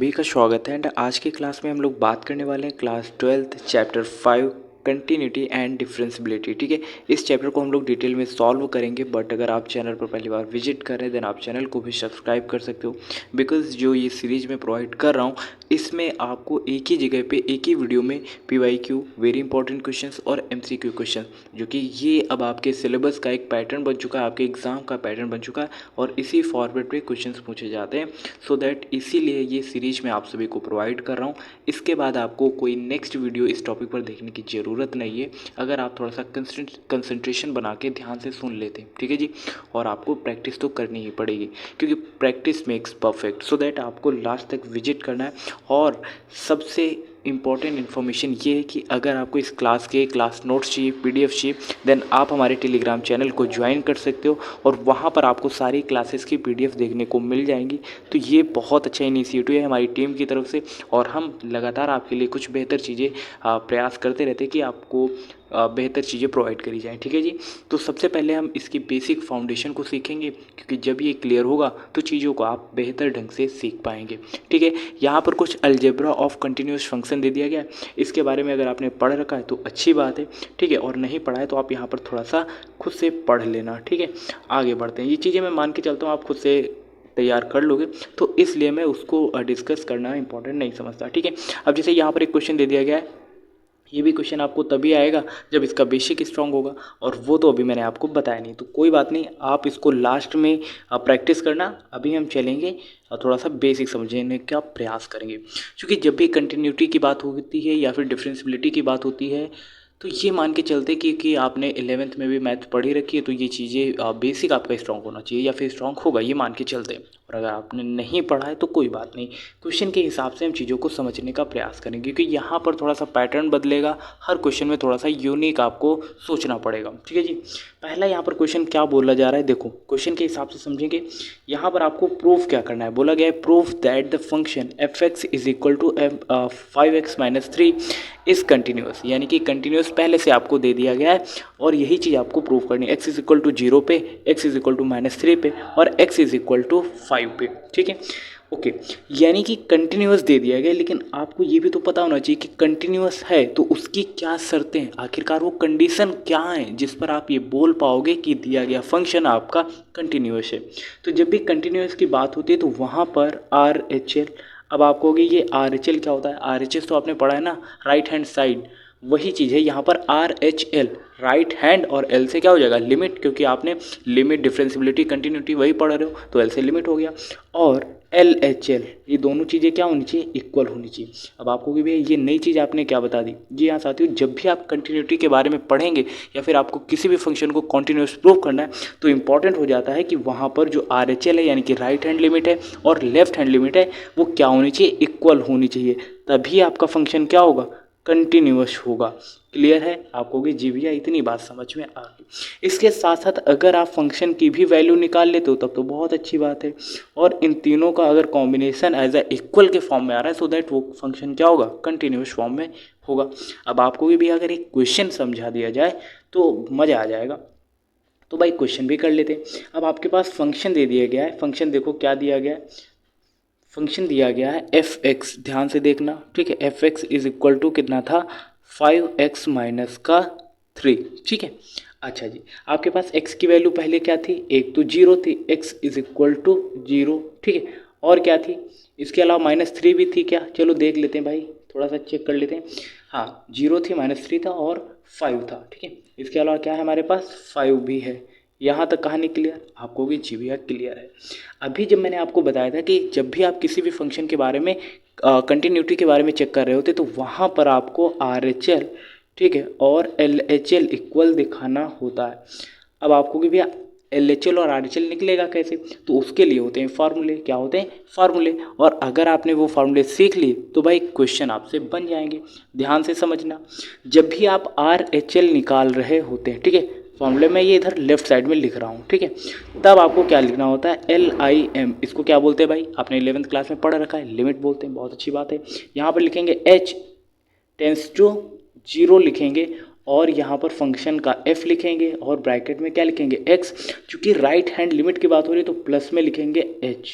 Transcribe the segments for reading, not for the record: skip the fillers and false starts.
सभी का स्वागत है एंड आज की क्लास में हम लोग बात करने वाले हैं class 12 chapter 5 continuity and differentiability. ठीक है, इस चैप्टर को हम लोग डिटेल में सॉल्व करेंगे। बट अगर आप चैनल पर पहली बार विजिट कर रहे हैं देन आप चैनल को भी सब्सक्राइब कर सकते हो, बिकॉज जो ये सीरीज में प्रोवाइड कर रहा हूँ इसमें आपको एक ही जगह पे एक ही वीडियो में PYQ वेरी इंपॉर्टेंट क्वेश्चंस और MCQ क्वेश्चन, जो कि ये अब आपके सिलेबस का एक पैटर्न बन चुका है, आपके एग्जाम का पैटर्न बन चुका है और इसी फॉर्मेट पे क्वेश्चंस पूछे जाते हैं। सो दैट इसीलिए ये सीरीज में आप सभी को प्रोवाइड कर रहा हूँ। इसके बाद आपको कोई नेक्स्ट वीडियो इस टॉपिक पर देखने की ज़रूरत नहीं है, अगर आप थोड़ा सा कंसंट्रेशन बना के ध्यान से सुन लेते हैं। ठीक है जी, और आपको प्रैक्टिस तो करनी ही पड़ेगी क्योंकि practice makes perfect. So that आपको लास्ट तक विजिट करना है। और सबसे इंपॉर्टेंट इन्फॉर्मेशन ये है कि अगर आपको इस क्लास के क्लास नोट्स चाहिए, PDF चाहिए, देन आप हमारे टेलीग्राम चैनल को ज्वाइन कर सकते हो और वहाँ पर आपको सारी क्लासेस की PDF देखने को मिल जाएंगी। तो ये बहुत अच्छा इनिशिएटिव है हमारी टीम की तरफ से और हम लगातार आपके लिए कुछ बेहतर चीज़ें प्रयास करते रहते हैं कि आपको बेहतर चीज़ें प्रोवाइड करी जाएँ। ठीक है जी, तो सबसे पहले हम इसकी बेसिक फाउंडेशन को सीखेंगे क्योंकि जब ये क्लियर होगा तो चीज़ों को आप बेहतर ढंग से सीख पाएंगे। ठीक है, यहाँ पर कुछ अलजेब्रा ऑफ कंटिन्यूस फंक्शन दे दिया गया है। इसके बारे में अगर आपने पढ़ रखा है तो अच्छी बात है। ठीक है, और नहीं पढ़ा है तो आप यहाँ पर थोड़ा सा खुद से पढ़ लेना। ठीक है, आगे बढ़ते हैं। ये चीज़ें मैं मान के चलता हूँ आप खुद से तैयार कर लोगे, तो इसलिए मैं उसको डिस्कस करना इंपॉर्टेंट नहीं समझता। ठीक है, अब जैसे यहाँ पर एक क्वेश्चन दे दिया गया है, ये भी क्वेश्चन आपको तभी आएगा जब इसका बेसिक स्ट्रांग होगा और वो तो अभी मैंने आपको बताया नहीं। तो कोई बात नहीं, आप इसको लास्ट में प्रैक्टिस करना। अभी हम चलेंगे और थोड़ा सा बेसिक समझने का प्रयास करेंगे, क्योंकि जब भी कंटिन्यूटी की बात होती है या फिर डिफरेंशियबिलिटी की बात होती है तो ये मान के चलते कि आपने 11th में भी मैथ पढ़ी रखी है तो ये चीज़ें बेसिक आपका स्ट्रांग होना चाहिए या फिर स्ट्रांग होगा, ये मान के चलते हैं। और अगर आपने नहीं पढ़ा है तो कोई बात नहीं, क्वेश्चन के हिसाब से हम चीज़ों को समझने का प्रयास करेंगे क्योंकि यहाँ पर थोड़ा सा पैटर्न बदलेगा, हर क्वेश्चन में थोड़ा सा यूनिक आपको सोचना पड़ेगा। ठीक है जी, पहला यहाँ पर क्वेश्चन क्या बोला जा रहा है, देखो क्वेश्चन के हिसाब से समझेंगे। यहाँ पर आपको प्रूफ क्या करना है, बोला गया है proof that the function fx is equal to 5x minus 3 is continuous, यानी कि कंटिन्यूस पहले से आपको दे दिया गया है और यही चीज़ आपको प्रूफ करनी है। x इज इक्वल टू 0 पे, x इज इक्वल टू -3 पे और x इज इक्वल टू 5 पे। ठीक है, ओके, यानी कि कंटिन्यूस दे दिया गया, लेकिन आपको ये भी तो पता होना चाहिए कि कंटिन्यूस है तो उसकी क्या शर्तें हैं, आखिरकार वो कंडीशन क्या है जिस पर आप ये बोल पाओगे कि दिया गया फंक्शन आपका कंटिन्यूस है। तो जब भी कंटिन्यूस की बात होती है तो वहाँ पर RHL, अब आप कहोगे ये RHL क्या होता है, RHS तो आपने पढ़ा है ना, राइट हैंड साइड, वही चीज़ है यहाँ पर RHL, राइट हैंड, और L से क्या हो जाएगा लिमिट, क्योंकि आपने लिमिट डिफरेंशियबिलिटी कंटिन्यूटी वही पढ़ रहे हो तो L से लिमिट हो गया। और LHL, ये दोनों चीज़ें क्या होनी चाहिए, इक्वल होनी चाहिए। अब आपको भी भैया ये नई चीज़ आपने क्या बता दी जी। हाँ साथियों, जब भी आप कंटिन्यूटी के बारे में पढ़ेंगे या फिर आपको किसी भी फंक्शन को कॉन्टिन्यूस प्रूव करना है तो इंपॉर्टेंट हो जाता है कि वहाँ पर जो RHL है यानी कि राइट हैंड लिमिट है और लेफ्ट हैंड लिमिट है वो क्या होनी चाहिए, इक्वल होनी चाहिए, तभी आपका फंक्शन क्या होगा, कंटिन्यूअस होगा। क्लियर है आपको कि जी भैया इतनी बात समझ में आ गई। इसके साथ साथ अगर आप फंक्शन की भी वैल्यू निकाल लेते हो तब तो बहुत अच्छी बात है, और इन तीनों का अगर कॉम्बिनेशन एज ए इक्वल के फॉर्म में आ रहा है सो दैट वो फंक्शन क्या होगा, कंटिन्यूअस फॉर्म में होगा। अब आपको भी अगर एक क्वेश्चन समझा दिया जाए तो मज़ा आ जाएगा, तो भाई क्वेश्चन भी कर लेते हैं। अब आपके पास फंक्शन दे दिया गया है, फंक्शन देखो क्या दिया गया है, फंक्शन दिया गया है fx, ध्यान से देखना। ठीक है, fx इज इक्वल टू कितना था, 5x माइनस का 3। ठीक है, अच्छा जी, आपके पास x की वैल्यू पहले क्या थी, एक तो 0 थी, x इज इक्वल टू 0। ठीक है, और क्या थी, इसके अलावा -3 भी थी क्या, चलो देख लेते हैं भाई, थोड़ा सा चेक कर लेते हैं। हाँ 0 थी, -3 था और 5 था। ठीक है, इसके अलावा क्या है हमारे पास, 5 भी है। यहाँ तक कहानी क्लियर, आपको भी जी भैया क्लियर है। अभी जब मैंने आपको बताया था कि जब भी आप किसी भी फंक्शन के बारे में कंटिन्यूटी के बारे में चेक कर रहे होते तो वहाँ पर आपको RHL, ठीक है, और LHL इक्वल दिखाना होता है। अब आपको कि भैया LHL और RHL निकलेगा कैसे, तो उसके लिए होते हैं फार्मूले, क्या होते हैं फार्मूले, और अगर आपने वो फार्मूले सीख लिए तो भाई क्वेश्चन आपसे बन जाएंगे। ध्यान से समझना, जब भी आप RHL निकाल रहे होते हैं, ठीक है, फॉर्मूले में ये इधर लेफ्ट साइड में लिख रहा हूँ, ठीक है, तब आपको क्या लिखना होता है, LIM, इसको क्या बोलते हैं भाई, आपने 11th क्लास में पढ़ रखा है, लिमिट बोलते हैं, बहुत अच्छी बात है। यहाँ पर लिखेंगे H टेंस टू 0 लिखेंगे और यहाँ पर फंक्शन का f लिखेंगे और ब्रैकेट में क्या लिखेंगे x, चूँकि राइट हैंड लिमिट की बात हो रही है तो प्लस में लिखेंगे h,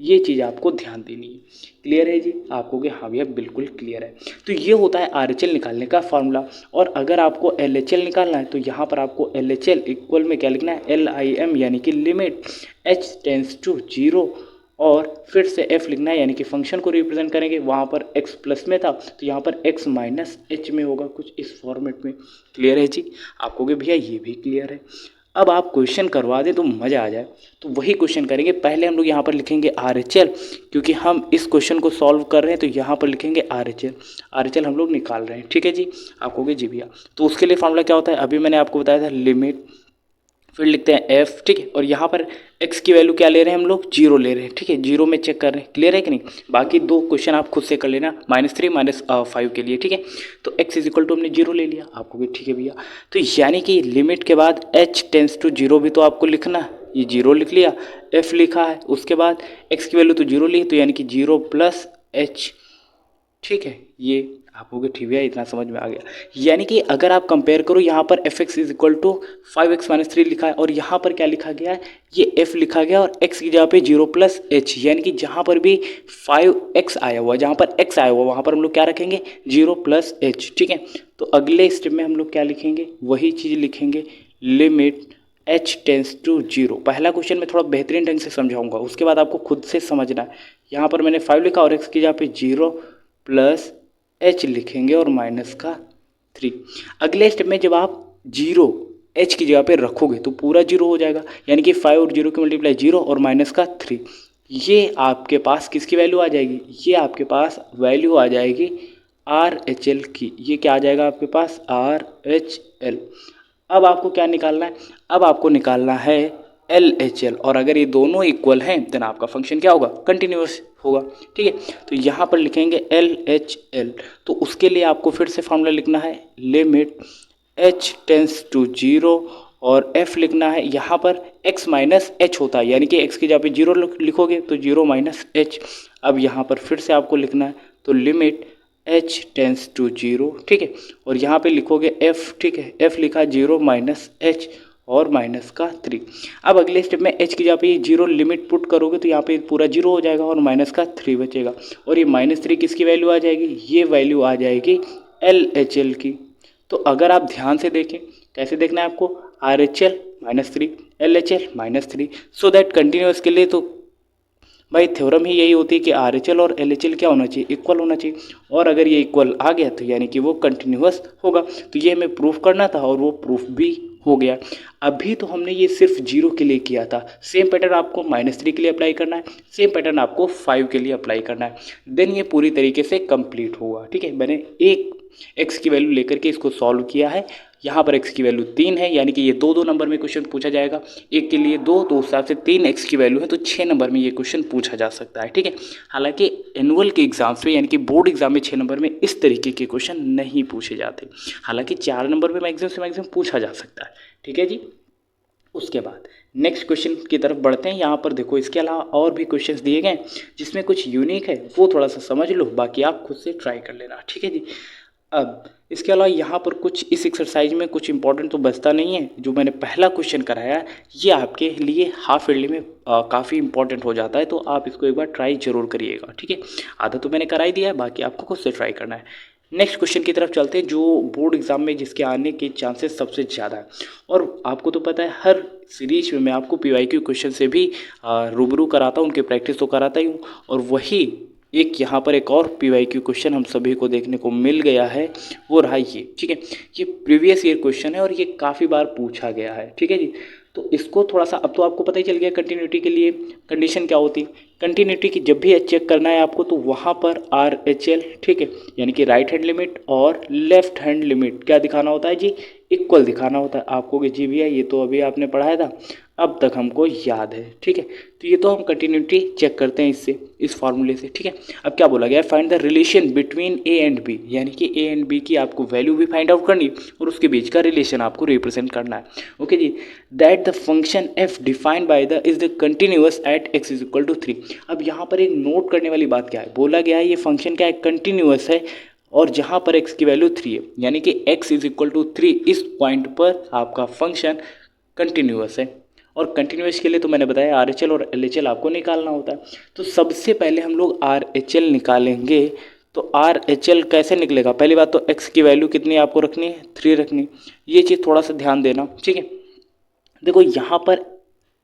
ये चीज़ आपको ध्यान देनी है। क्लियर है जी? आपको कि हाँ भैया बिल्कुल क्लियर है। तो ये होता है RHL निकालने का फार्मूला। और अगर आपको LHL निकालना है तो यहाँ पर आपको LHL इक्वल में क्या लिखना है, LIM यानी कि लिमिट h टेंस टू 0 और फिर से f लिखना है, यानी कि फंक्शन को रिप्रेजेंट करेंगे। वहाँ पर x प्लस में था तो यहाँ पर x माइनस h में होगा, कुछ इस फॉर्मेट में। क्लियर है जी? आपको कि भैया ये भी क्लियर है। अब आप क्वेश्चन करवा दें तो मज़ा आ जाए। तो वही क्वेश्चन करेंगे। पहले हम लोग यहाँ पर लिखेंगे RHL, क्योंकि हम इस क्वेश्चन को सॉल्व कर रहे हैं तो यहाँ पर लिखेंगे RHL हम लोग निकाल रहे हैं। ठीक है जी? आप कहोगे जी भैया तो उसके लिए फार्मूला क्या होता है, अभी मैंने आपको बताया था, लिमिट, फिर लिखते हैं f। ठीक है? और यहाँ पर x की वैल्यू क्या ले रहे हैं हम लोग, 0 ले रहे हैं। ठीक है? 0 में चेक कर रहे हैं। क्लियर है कि नहीं? बाकी दो क्वेश्चन आप खुद से कर लेना, -3 -5 के लिए। ठीक है? तो x इज इक्वल टू हमने 0 ले लिया। आपको भी ठीक है भैया। तो यानी कि लिमिट के बाद h टेंस टू 0 भी तो आपको लिखना है। ये 0 लिख लिया, f लिखा है, उसके बाद x की वैल्यू तो 0 ली, तो यानी कि 0 प्लस h। ठीक है? ये आपको ठीक है, इतना समझ में आ गया। यानी कि अगर आप कंपेयर करो, यहाँ पर fx is equal to 5x minus 3 लिखा है और यहाँ पर क्या लिखा गया है, ये f लिखा गया और x की जगह पे 0 प्लस h। यानी कि जहाँ पर भी 5x आया हुआ, जहाँ पर x आया हुआ, वहाँ पर हम लोग क्या रखेंगे, 0 प्लस h। ठीक है? तो अगले स्टेप में हम लोग क्या लिखेंगे, वही चीज़ लिखेंगे, लिमिट h टेंस टू 0। पहला क्वेश्चन में थोड़ा बेहतरीन ढंग से समझाऊंगा, उसके बाद आपको खुद से समझना है। यहाँ पर मैंने 5 लिखा और x की जगह पे 0 प्लस h लिखेंगे और माइनस का 3। अगले स्टेप में जब आप 0 h की जगह पे रखोगे तो पूरा 0 हो जाएगा, यानी कि 5 और 0 की मल्टीप्लाई 0 और माइनस का 3। ये आपके पास किसकी वैल्यू आ जाएगी, ये आपके पास वैल्यू आ जाएगी RHL की। ये क्या आ जाएगा आपके पास, RHL। अब आपको क्या निकालना है, अब आपको निकालना है LHL। और अगर ये दोनों इक्वल हैं देन आपका फंक्शन क्या होगा, कंटिन्यूअस होगा। ठीक है? तो यहाँ पर लिखेंगे LHL। तो उसके लिए आपको फिर से फॉर्मूला लिखना है, लिमिट h टेंस टू 0 और f लिखना है। यहाँ पर x माइनस h होता है, यानी कि x की जगह पे 0 लिखोगे तो 0 माइनस h। अब यहाँ पर फिर से आपको लिखना है, तो लिमिट h टेंस टू 0। ठीक है? और यहाँ पे लिखोगे f। ठीक है? f लिखा 0 माइनस h और माइनस का 3। अब अगले स्टेप में h की जगह पे 0 लिमिट पुट करोगे तो यहाँ पे पूरा 0 हो जाएगा और माइनस का 3 बचेगा। और ये -3 किसकी वैल्यू आ जाएगी, ये वैल्यू आ जाएगी LHL की। तो अगर आप ध्यान से देखें, कैसे देखना है आपको, RHL -3, LHL -3, so that continuous के लिए तो भाई थ्योरम ही यही होती है कि RHL और LHL क्या होना चाहिए, इक्वल होना चाहिए। और अगर ये इक्वल आ गया तो यानी कि वो कंटिन्यूअस होगा। तो ये हमें प्रूफ करना था और वो प्रूफ भी हो गया। अभी तो हमने ये सिर्फ 0 के लिए किया था, सेम पैटर्न आपको -3 के लिए अप्लाई करना है, सेम पैटर्न आपको 5 के लिए अप्लाई करना है, देन ये पूरी तरीके से कंप्लीट होगा। ठीक है? मैंने एक x की वैल्यू लेकर के इसको सॉल्व किया है। यहाँ पर x की वैल्यू 3 है, यानी कि ये 2 नंबर में क्वेश्चन पूछा जाएगा। एक के लिए 2 तो उस हिसाब से 3 x की वैल्यू है, तो 6 नंबर में ये क्वेश्चन पूछा जा सकता है। ठीक है? हालांकि एनुअल के एग्जाम्स में, यानी कि बोर्ड एग्जाम में 6 नंबर में इस तरीके के क्वेश्चन नहीं पूछे जाते। हालांकि 4 नंबर में मैक्सिमम से मैक्सिमम पूछा जा सकता है। ठीक है जी? उसके बाद नेक्स्ट क्वेश्चन की तरफ बढ़ते हैं। यहाँ पर देखो, इसके अलावा और भी क्वेश्चंस दिए गए जिसमें कुछ यूनिक है, वो थोड़ा सा समझ लो, बाकी आप खुद से ट्राई कर लेना। ठीक है जी? अब इसके अलावा यहाँ पर कुछ इस एक्सरसाइज में कुछ इंपॉर्टेंट तो बचता नहीं है। जो मैंने पहला क्वेश्चन कराया है ये आपके लिए हाफ ईयरली में काफ़ी इंपॉर्टेंट हो जाता है, तो आप इसको एक बार ट्राई जरूर करिएगा। ठीक है? आधा तो मैंने करा ही दिया है, बाकी आपको खुद से ट्राई करना है। नेक्स्ट क्वेश्चन की तरफ चलते हैं, जो बोर्ड एग्जाम में जिसके आने के चांसेस सबसे ज़्यादा है। और आपको तो पता है हर सीरीज में मैं आपको PYQ क्वेश्चन से भी रूबरू कराता हूँ, उनकी प्रैक्टिस तो कराता ही हूँ। और वही एक यहाँ पर एक और PYQ क्वेश्चन हम सभी को देखने को मिल गया है, वो रहा ये। ठीक है? ये प्रीवियस ईयर क्वेश्चन है और ये काफ़ी बार पूछा गया है। ठीक है जी? तो इसको थोड़ा सा, अब तो आपको पता ही चल गया कंटिन्यूटी के लिए कंडीशन क्या होती है। कंटिन्यूटी की जब भी चेक करना है आपको, तो वहाँ पर RHL, ठीक है, यानी कि राइट हैंड लिमिट और लेफ्ट हैंड लिमिट क्या दिखाना होता है जी, इक्वल दिखाना होता है। आपको कि जी भैया ये तो अभी आपने पढ़ाया था, अब तक हमको याद है। ठीक है? तो ये तो हम कंटिन्यूटी चेक करते हैं इससे, इस फार्मूले से। ठीक है? अब क्या बोला गया है, find the relation between A and B, यानी कि A एंड B की आपको वैल्यू भी फाइंड आउट करनी और उसके बीच का रिलेशन आपको रिप्रेजेंट करना है। ओके जी? That the function f defined by the is the continuous at x is equal to 3। अब यहाँ पर एक नोट करने वाली बात क्या है, बोला गया है ये फंक्शन क्या है, कंटिन्यूअस है, और जहाँ पर x की वैल्यू 3 है, यानी कि x इज इक्वल टू 3, इस पॉइंट पर आपका फंक्शन कंटिन्यूअस है। और कंटिन्यूस के लिए तो मैंने बताया RHL और LHL आपको निकालना होता है। तो सबसे पहले हम लोग RHL निकालेंगे। तो RHL कैसे निकलेगा? पहली बात तो x की वैल्यू कितनी आपको रखनी है? 3 रखनी। ये चीज़ थोड़ा सा ध्यान देना, ठीक है। देखो यहाँ पर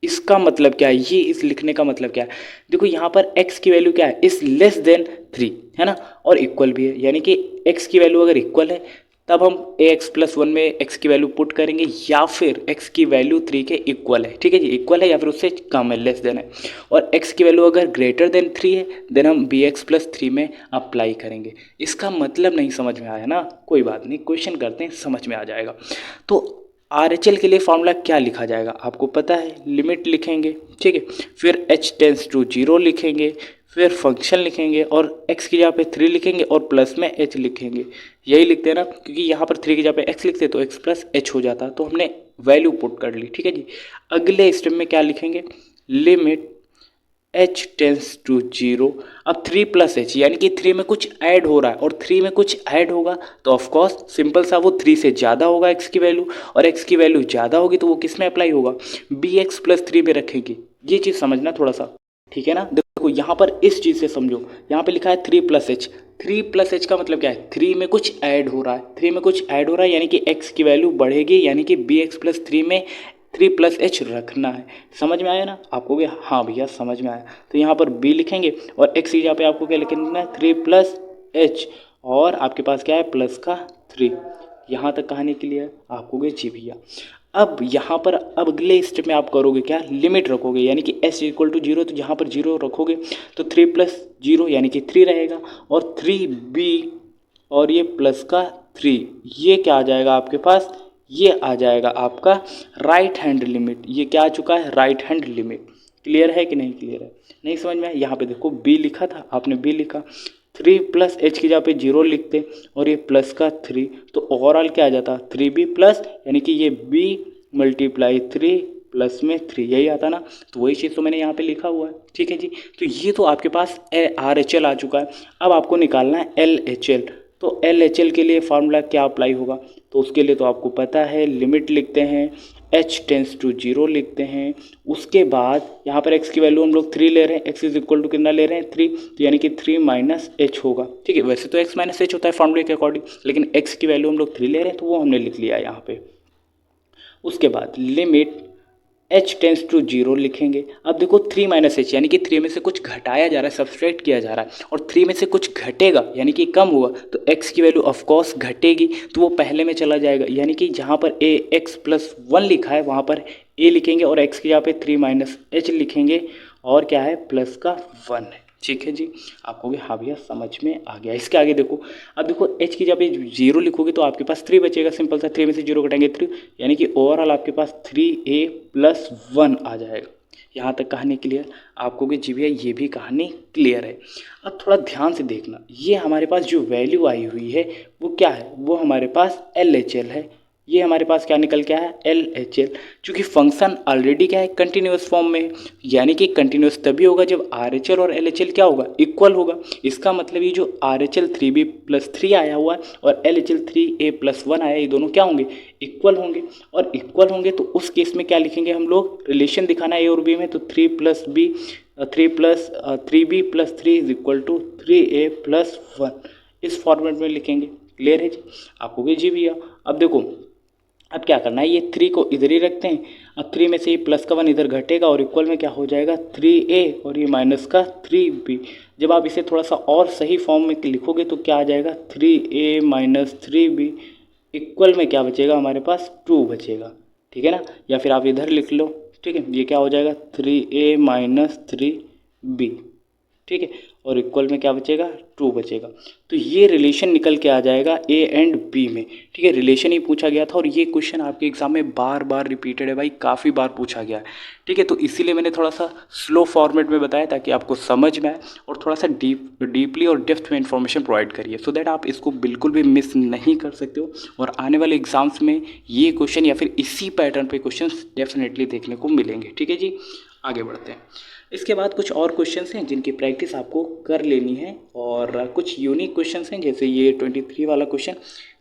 इसका मतलब क्या है, ये इस लिखने का मतलब क्या है? देखो यहाँ पर x की वैल्यू क्या है? इस लेस देन 3 है ना, और इक्वल भी है, यानी कि x की वैल्यू अगर इक्वल है तब हम ax+1 में x की वैल्यू पुट करेंगे, या फिर x की वैल्यू 3 के इक्वल है, ठीक है जी, इक्वल है या फिर उससे कम है, लेस देन है। और x की वैल्यू अगर ग्रेटर देन 3 है देन हम bx+3 में अप्लाई करेंगे। इसका मतलब नहीं समझ में आया ना? कोई बात नहीं, क्वेश्चन करते हैं, समझ में आ जाएगा। तो RHL के लिए फॉर्मूला क्या लिखा जाएगा? आपको पता है, लिमिट लिखेंगे, ठीक है, फिर h टेंस टू 0 लिखेंगे, फिर फंक्शन लिखेंगे और x की जगह पे 3 लिखेंगे और प्लस में h लिखेंगे। यही लिखते हैं ना, क्योंकि यहाँ पर 3 की जगह पे x लिखते तो x प्लस h हो जाता, तो हमने वैल्यू पुट कर ली, ठीक है जी। अगले स्टेप में क्या लिखेंगे? Limit h tends to 0। अब 3 प्लस h, यानी कि 3 में कुछ ऐड हो रहा है, और 3 में कुछ ऐड होगा तो ऑफकोर्स सिंपल सा वो 3 से ज़्यादा होगा x की वैल्यू, और x की वैल्यू ज़्यादा होगी तो वो किस में अप्लाई होगा? bx+3 में रखेंगे। ये चीज़ समझना थोड़ा सा, ठीक है ना। देखो यहाँ पर इस चीज़ से समझो, यहाँ पे लिखा है 3 प्लस एच। 3 प्लस एच का मतलब क्या है? 3 में कुछ ऐड हो रहा है, 3 में कुछ ऐड हो रहा है, यानी कि x की वैल्यू बढ़ेगी, यानी कि bx+3 में 3 प्लस एच रखना है। समझ में आया ना आपको? भी हाँ भैया समझ में आया। तो यहाँ पर b लिखेंगे और x की जगह पे आपको क्या लिखना है? 3 प्लस एच, और आपके पास क्या है? प्लस का 3। यहाँ तक कहानी क्लियर है? आप कहोगे जी भैया। अब यहाँ पर अब अगले स्टेप में आप करोगे क्या? लिमिट रखोगे, यानी कि s इक्वल टू 0, तो यहाँ पर 0 रखोगे तो 3 प्लस 0 यानी कि 3 रहेगा, और 3b और ये प्लस का 3, ये क्या आ जाएगा आपके पास? ये आ जाएगा आपका राइट हैंड लिमिट। ये क्या आ चुका है? Right hand limit. क्लियर है कि नहीं क्लियर है? नहीं समझ में आया? यहाँ पे देखो b लिखा था, आपने b लिखा, 3 प्लस एच की जगह पे 0 लिखते और ये प्लस का 3, तो ओवरऑल क्या आ जाता? 3b प्लस, यानी कि ये b मल्टीप्लाई 3 प्लस में 3, यही आता ना। तो वही चीज़ तो मैंने यहाँ पे लिखा हुआ है, ठीक है जी। तो ये तो आपके पास RHL आ चुका है। अब आपको निकालना है LHL। तो LHL के लिए फार्मूला क्या अप्लाई होगा? तो उसके लिए तो आपको पता है, लिमिट लिखते हैं, h टेंस टू 0 लिखते हैं, उसके बाद यहाँ पर x की वैल्यू हम लोग 3 ले रहे हैं, x इज इक्वल टू कितना ले रहे हैं? 3, तो यानी कि 3 माइनस एच होगा, ठीक है। वैसे तो x माइनस एच होता है फार्मूले के अकॉर्डिंग, लेकिन x की वैल्यू हम लोग 3 ले रहे हैं तो वो हमने लिख लिया है यहाँ पे। उसके बाद लिमिट h टेंस टू 0 लिखेंगे। अब देखो 3 माइनस एच, यानी कि 3 में से कुछ घटाया जा रहा है, सब्सट्रैक्ट किया जा रहा है, और 3 में से कुछ घटेगा यानी कि कम हुआ, तो x की वैल्यू ऑफकोर्स घटेगी, तो वो पहले में चला जाएगा, यानी कि जहाँ पर ax+1 लिखा है वहाँ पर a लिखेंगे और x की जगह पे 3 माइनस एच लिखेंगे, और क्या है? प्लस का 1 है, ठीक है जी। आप कहोगे हाँ भैया समझ में आ गया। इसके आगे देखो, अब देखो h की जगह पे 0 लिखोगे तो आपके पास 3 बचेगा, सिंपल सा, 3 में से 0 घटाएंगे 3, यानी कि ओवरऑल आपके पास 3a+1 आ जाएगा। यहाँ तक कहानी क्लियर? आप कहोगे जी भैया ये भी कहानी क्लियर है। अब थोड़ा ध्यान से देखना, ये हमारे पास जो वैल्यू आई हुई है वो क्या है? वो हमारे पास LHL है। ये हमारे पास क्या निकल के आया? LHL। चूँकि फंक्शन ऑलरेडी क्या है? कंटिन्यूस फॉर्म में, यानी कि कंटिन्यूस तभी होगा जब RHL और LHL क्या होगा? इक्वल होगा। इसका मतलब ये जो RHL 3b+3 आया हुआ है और LHL 3a+1 आया, ये दोनों क्या होंगे? इक्वल होंगे। और इक्वल होंगे तो उस केस में क्या लिखेंगे हम लोग? रिलेशन दिखाना है a और b में, तो 3b+3 is equal to 3a+1, इस फॉर्मेट में लिखेंगे। क्लियर है जी? आप कहोगे जी भैया। अब देखो, अब क्या करना है? ये 3 को इधर ही रखते हैं, अब 3 में से ये प्लस का 1 इधर घटेगा और इक्वल में क्या हो जाएगा? 3a और ये माइनस का 3b। जब आप इसे थोड़ा सा और सही फॉर्म में लिखोगे तो क्या आ जाएगा? 3a माइनस 3b, इक्वल में क्या बचेगा हमारे पास? 2 बचेगा, ठीक है ना। या फिर आप इधर लिख लो, ठीक है, ये क्या हो जाएगा? 3a माइनस 3b, ठीक है, और इक्वल में क्या बचेगा? 2 बचेगा। तो ये रिलेशन निकल के आ जाएगा a एंड b में, ठीक है। रिलेशन ही पूछा गया था और ये क्वेश्चन आपके एग्जाम में बार बार रिपीटेड है भाई, काफ़ी बार पूछा गया है, ठीक है। तो इसीलिए मैंने थोड़ा सा स्लो फॉर्मेट में बताया ताकि आपको समझ में आए और थोड़ा सा डीपली और डेप्थ में इन्फॉर्मेशन प्रोवाइड करिए, सो दैट आप इसको बिल्कुल भी मिस नहीं कर सकते हो, और आने वाले एग्जाम्स में ये क्वेश्चन या फिर इसी पैटर्न पे क्वेश्चन डेफिनेटली देखने को मिलेंगे, ठीक है जी। आगे बढ़ते हैं। इसके बाद कुछ और क्वेश्चंस हैं जिनकी प्रैक्टिस आपको कर लेनी है, और कुछ यूनिक क्वेश्चंस हैं, जैसे ये 23 वाला क्वेश्चन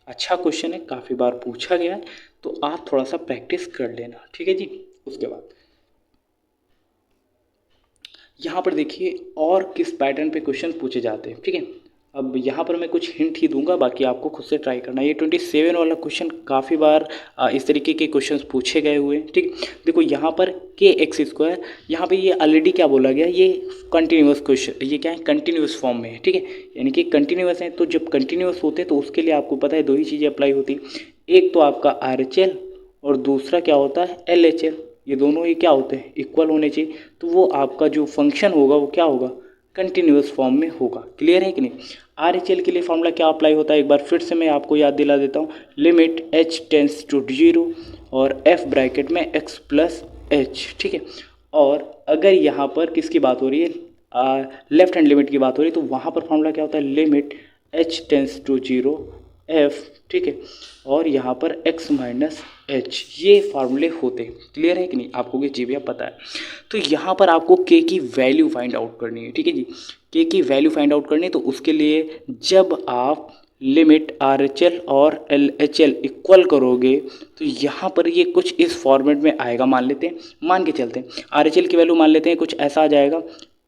अच्छा क्वेश्चन है, काफ़ी बार पूछा गया है, तो आप थोड़ा सा प्रैक्टिस कर लेना, ठीक है जी। उसके बाद यहाँ पर देखिए और किस पैटर्न पे क्वेश्चन पूछे जाते हैं, ठीक है। अब यहाँ पर मैं कुछ हिंट ही दूंगा, बाकी आपको खुद से ट्राई करना है। ये 27 वाला क्वेश्चन काफ़ी बार इस तरीके के क्वेश्चंस पूछे गए हुए हैं, ठीक। देखो यहाँ पर के एक्स स्क्वायर, यहाँ पे ये ऑलरेडी क्या बोला गया, ये कंटिन्यूस क्वेश्चन, ये क्या है, कंटिन्यूस फॉर्म में है, ठीक है। यानी कि कंटिन्यूस है, तो जब कंटिन्यूस होते हैं तो उसके लिए आपको पता है दो ही चीज़ें अप्लाई होती है। एक तो आपका RHL और दूसरा क्या होता है LHL। ये दोनों ही क्या होते हैं, इक्वल होने चाहिए। तो वो आपका जो फंक्शन होगा वो क्या होगा, कंटिन्यूस फॉर्म में होगा। क्लियर है कि नहीं। RHL के लिए फॉर्मूला क्या अप्लाई होता है, एक बार फिर से मैं आपको याद दिला देता हूँ। लिमिट h टेंस टू 0 और f ब्रैकेट में x प्लस h, ठीक है। और अगर यहाँ पर किसकी बात हो रही है, लेफ्ट हैंड लिमिट की बात हो रही है, तो वहाँ पर फॉर्मूला क्या होता है, limit h tends to 0 f, ठीक है। और यहाँ पर x माइनस h, ये फार्मूले होते हैं। क्लियर है कि नहीं, आपको ये जी पता है। तो यहाँ पर आपको k की वैल्यू फाइंड आउट करनी है, ठीक है जी। k की वैल्यू फाइंड आउट करनी है, तो उसके लिए जब आप लिमिट RHL और LHL इक्वल करोगे तो यहाँ पर ये कुछ इस फॉर्मेट में आएगा। मान लेते हैं, मान के चलते हैं RHL की वैल्यू मान लेते हैं कुछ ऐसा आ जाएगा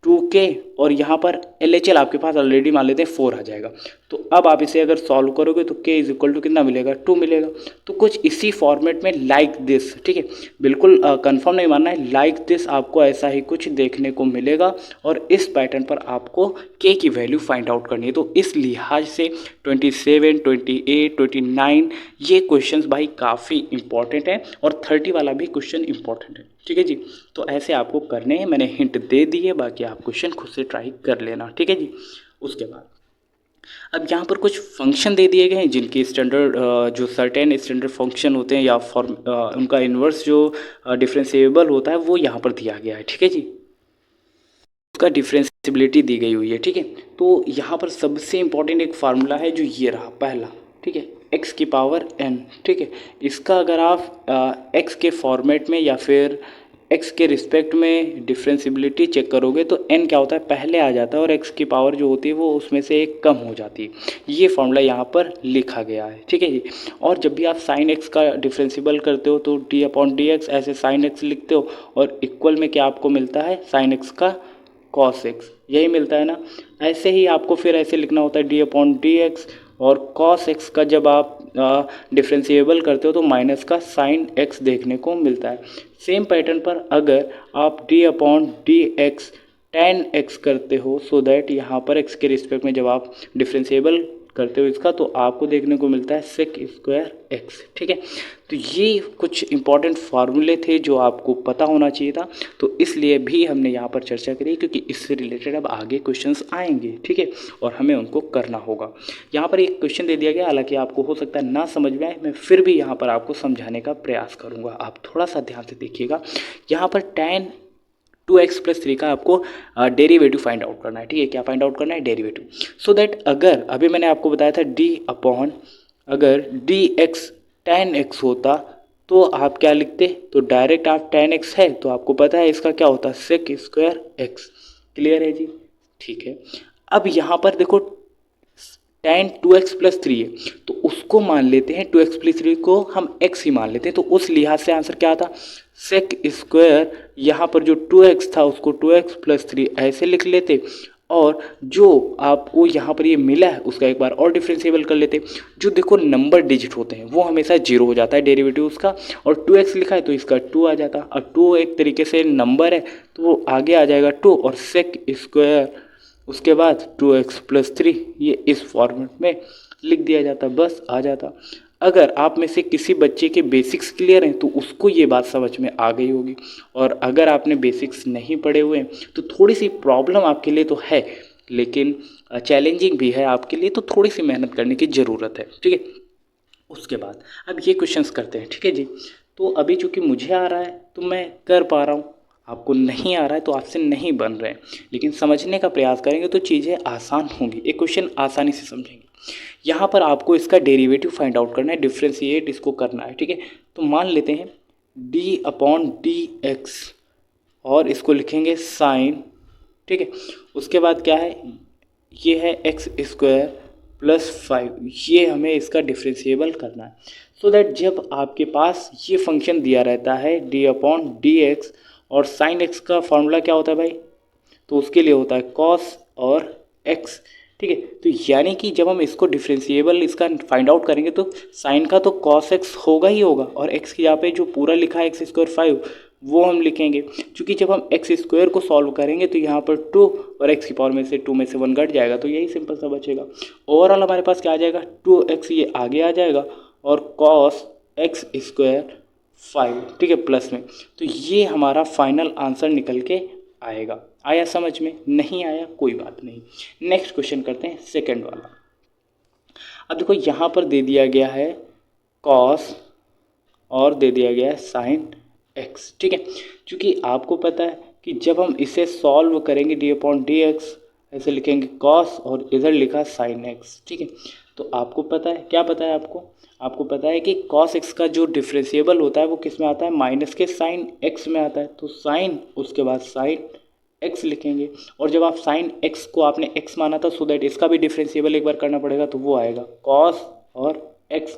2k, और यहाँ पर LHL आपके पास ऑलरेडी मान लेते हैं 4 आ जाएगा। तो अब आप इसे अगर सॉल्व करोगे तो k इज इक्वल टू कितना मिलेगा, 2 मिलेगा। तो कुछ इसी फॉर्मेट में लाइक दिस, ठीक है, बिल्कुल कंफर्म नहीं मानना है, लाइक दिस आपको ऐसा ही कुछ देखने को मिलेगा। और इस पैटर्न पर आपको k की वैल्यू फाइंड आउट करनी है। तो इस लिहाज से 27, 28, 29 ये क्वेश्चंस भाई काफ़ी इंपॉर्टेंट है, और 30 वाला भी क्वेश्चन इंपॉर्टेंट है, ठीक है जी। तो ऐसे आपको करने हैं, मैंने हिंट दे दी है, बाकी आप क्वेश्चन खुद से ट्राई कर लेना, ठीक है जी। उसके बाद अब यहाँ पर कुछ फंक्शन दे दिए गए हैं जिनकी स्टैंडर्ड जो सर्टेन स्टैंडर्ड फंक्शन होते हैं या फॉर्म उनका इन्वर्स जो डिफरेंशिएबल होता है वो यहाँ पर दिया गया है, ठीक है जी। उसका डिफरेंशिएबिलिटी दी गई हुई है, ठीक है। तो यहाँ पर सबसे इंपॉर्टेंट एक फार्मूला है जो ये रहा पहला, ठीक है, x की पावर n, ठीक है। इसका अगर आप x के फॉर्मेट में या फिर x के रिस्पेक्ट में डिफरेंशिएबिलिटी चेक करोगे तो n क्या होता है, पहले आ जाता है, और x की पावर जो होती है वो उसमें से एक कम हो जाती है। ये फॉर्मूला यहाँ पर लिखा गया है, ठीक है जी। और जब भी आप साइन x का डिफरेंशिएबल करते हो तो d/dx ऐसे साइन x लिखते हो, और इक्वल में क्या आपको मिलता है, साइन x का कॉस एक्स, यही मिलता है ना। ऐसे ही आपको फिर ऐसे लिखना होता है d/dx, और कॉस एक्स का जब आप डिफरेंशिएबल करते हो तो माइनस का साइन एक्स देखने को मिलता है। सेम पैटर्न पर अगर आप d/dx tan x करते हो, सो दैट यहाँ पर x के रिस्पेक्ट में जब आप डिफरेंशिएबल करते हो इसका, तो आपको देखने को मिलता है सेक स्क्वायर एक्स, ठीक है। तो ये कुछ इंपॉर्टेंट फार्मूले थे जो आपको पता होना चाहिए था, तो इसलिए भी हमने यहाँ पर चर्चा करी, क्योंकि इससे रिलेटेड अब आगे क्वेश्चंस आएंगे, ठीक है, और हमें उनको करना होगा। यहाँ पर एक क्वेश्चन दे दिया गया, हालांकि आपको हो सकता है ना समझ में आए, मैं फिर भी यहाँ पर आपको समझाने का प्रयास करूँगा। आप थोड़ा सा ध्यान से देखिएगा। यहाँ पर tan 2x+3 का आपको डेरिवेटिव फाइंड आउट करना है, ठीक है। क्या फाइंड आउट करना है, डेरिवेटिव। सो दैट अगर अभी मैंने आपको बताया था अगर dx tan x होता तो आप क्या लिखते, तो डायरेक्ट आप tan x है तो आपको पता है इसका क्या होता है, सेक स्क्वायर एक्स। क्लियर है जी, ठीक है। अब यहाँ पर देखो tan 2x+3 है, तो उसको मान लेते हैं 2x+3 को हम x ही मान लेते हैं, तो उस लिहाज से आंसर क्या आता, सेक स्क्वायर, यहाँ पर जो 2x था उसको 2x+3 ऐसे लिख लेते, और जो आपको यहाँ पर ये मिला है उसका एक बार और डिफरेंशिएबल कर लेते। जो देखो नंबर डिजिट होते हैं वो हमेशा 0 हो जाता है डेरिवेटिव उसका, और 2x लिखा है तो इसका 2 आ जाता, और 2 एक तरीके से नंबर है तो वो आगे आ जाएगा 2, और सेक स्क्वायर उसके बाद 2x+3, ये इस फॉर्मेट में लिख दिया जाता, बस आ जाता। अगर आप में से किसी बच्चे के बेसिक्स क्लियर हैं तो उसको ये बात समझ में आ गई होगी, और अगर आपने बेसिक्स नहीं पढ़े हुए हैं तो थोड़ी सी प्रॉब्लम आपके लिए तो है, लेकिन चैलेंजिंग भी है आपके लिए, तो थोड़ी सी मेहनत करने की ज़रूरत है, ठीक है। उसके बाद अब ये क्वेश्चंस करते हैं, ठीक है जी। तो अभी चूँकि मुझे आ रहा है तो मैं कर पा रहा हूँ, आपको नहीं आ रहा है तो आपसे नहीं बन रहे हैं, लेकिन समझने का प्रयास करेंगे तो चीज़ें आसान होंगी, एक क्वेश्चन आसानी से समझेंगे। यहाँ पर आपको इसका डेरिवेटिव फाइंड आउट करना है, डिफ्रेंशिएट इसको करना है, ठीक है। तो मान लेते हैं d/dx, और इसको लिखेंगे साइन, ठीक है। उसके बाद क्या है, ये है x² + 5, ये हमें इसका डिफरेंशिएबल करना है। सो दैट जब आपके पास ये फंक्शन दिया रहता है d/dx, और साइन x का फॉर्मूला क्या होता है भाई, तो उसके लिए होता है कॉस और एक्स। ठीक है, तो यानी कि जब हम इसको डिफरेंशिएबल इसका फाइंड आउट करेंगे तो साइन का तो कॉस एक्स होगा ही होगा, और एक्स की यहाँ पे जो पूरा लिखा है एक्स स्क्वायर 5 वो हम लिखेंगे, क्योंकि जब हम एक्स स्क्वायर को सॉल्व करेंगे तो यहाँ पर 2 और एक्स की पावर में से 2 में से 1 घट जाएगा, तो यही सिंपल सा बचेगा। ओवरऑल हमारे पास क्या आ जाएगा, 2x ये आगे आ जाएगा और कॉस एक्स स्क्वायर 5, ठीक है, प्लस में। तो ये हमारा फाइनल आंसर निकल के आएगा। आया समझ में? नहीं आया कोई बात नहीं। नेक्स्ट क्वेश्चन करते हैं सेकंड वाला। अब देखो यहाँ पर दे दिया गया है कॉस और दे दिया गया है साइन एक्स, ठीक है। क्योंकि आपको पता है कि जब हम इसे सॉल्व करेंगे डी अपॉन डी एक्स, ऐसे लिखेंगे कॉस और इधर लिखा साइन एक्स, ठीक है। तो आपको पता है, क्या पता है आपको? आपको पता है कि कॉस एक्स का जो डिफरेंशिएबल होता है वो किस में आता है, माइनस के साइन एक्स में आता है। तो साइन उसके बाद साइन एक्स लिखेंगे, और जब आप साइन एक्स को आपने एक्स माना था सो दैट इसका भी डिफरेंशिएबल एक बार करना पड़ेगा, तो वो आएगा कॉस और एक्स,